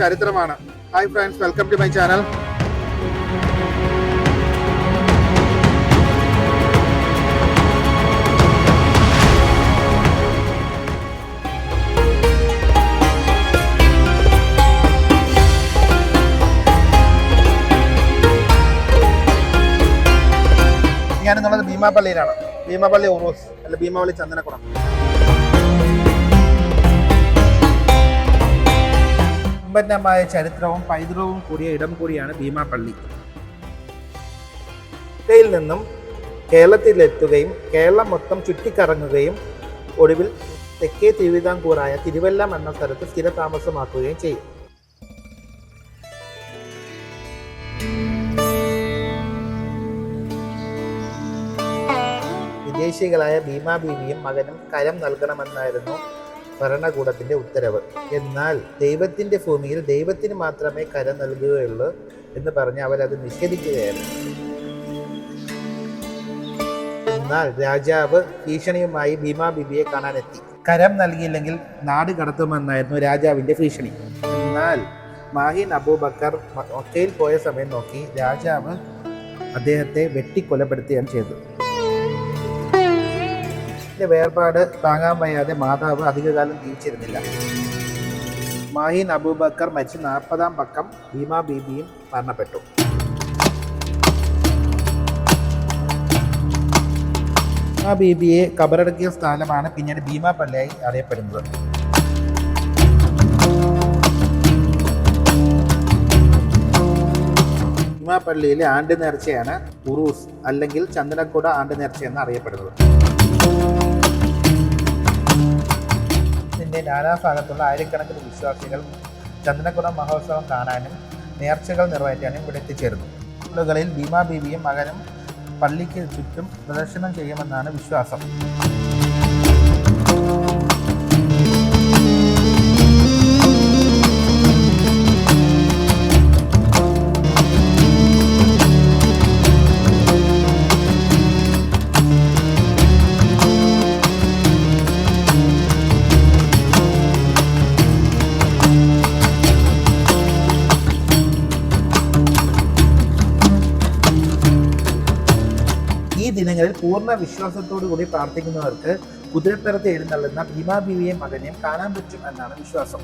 ചരിത്രമാണ്. Hi friends, welcome to my channel. ഞാനെന്നുള്ളത് ഭീമാപള്ളിയിലാണ്. ഭീമാപള്ളി ഉറൂസ് അല്ല ഭീമാപള്ളി ചന്ദനക്കുടം. സമ്പന്നമായ ചരിത്രവും പൈതൃകവും കൂടിയ ഇടം കൂടിയാണ് ഭീമാപള്ളി. യിൽ നിന്നും കേരളത്തിലെത്തുകയും കേരളം മൊത്തം ചുറ്റിക്കറങ്ങുകയും ഒടുവിൽ തെക്കേ തിരുവിതാംകൂറായ തിരുവല്ലം എന്ന സ്ഥലത്ത് സ്ഥിരതാമസമാക്കുകയും ചെയ്യും. വിദേശികളായ ഭീമാബീവിയും മകനും കരം നൽകണമെന്നായിരുന്നു ഭരണകൂടത്തിന്റെ ഉത്തരവ്. എന്നാൽ ദൈവത്തിന്റെ ഭൂമിയിൽ ദൈവത്തിന് മാത്രമേ കരം നൽകുകയുള്ളൂ എന്ന് പറഞ്ഞ് അവരത് നിഷേധിക്കുകയായിരുന്നു. എന്നാൽ രാജാവ് ഭീഷണിയുമായി ഭീമാബീവിയെ കാണാനെത്തി. കരം നൽകിയില്ലെങ്കിൽ നാട് കടത്തുമെന്നായിരുന്നു രാജാവിന്റെ ഭീഷണി. എന്നാൽ മാഹിൻ അബൂബക്കർ മക്കയിൽ പോയ സമയം നോക്കി രാജാവ് അദ്ദേഹത്തെ വെട്ടിക്കൊലപ്പെടുത്തുകയാണ് ചെയ്തത്. വേർപാട് താങ്ങാൻ വയ്യാതെ മാതാവ് അധികകാലം ജീവിച്ചിരുന്നില്ല. മാഹിൻ അബൂബക്കർ മരിച്ച് 40-ാം പക്കം ഭീമാബീവിയും മരണപ്പെട്ടു. ഭീമാബീവിയെ കബറടക്കിയ സ്ഥലമാണ് പിന്നീട് ഭീമാപള്ളിയായി അറിയപ്പെടുന്നത്. ഭീമാപള്ളിയിലെ ആണ്ട് നേർച്ചയാണ് ഉറൂസ് അല്ലെങ്കിൽ ചന്ദനക്കുട ആണ്ട് നേർച്ച എന്ന് അറിയപ്പെടുന്നത്. ഇതിൻ്റെ നാനാഭാഗത്തുള്ള ആയിരക്കണക്കിന് വിശ്വാസികൾ ചന്ദനക്കുടം മഹോത്സവം കാണാനും നേർച്ചകൾ നിറവേറ്റാനും ഇവിടെ എത്തിച്ചേർന്നു. സ്കൂളുകളിൽ ഭീമാബീവിയും മകനും പള്ളിക്ക് ചുറ്റും പ്രദർശനം ചെയ്യുമെന്നാണ് വിശ്വാസം. ഈ ദിനങ്ങളിൽ പൂർണ്ണ വിശ്വാസത്തോടു കൂടി പ്രാർത്ഥിക്കുന്നവർക്ക് കുതിരപ്പുറത്ത് എഴുന്നള്ളുന്ന ഭീമാബീവിയെയും മകനെയും കാണാൻ പറ്റും എന്നാണ് വിശ്വാസം.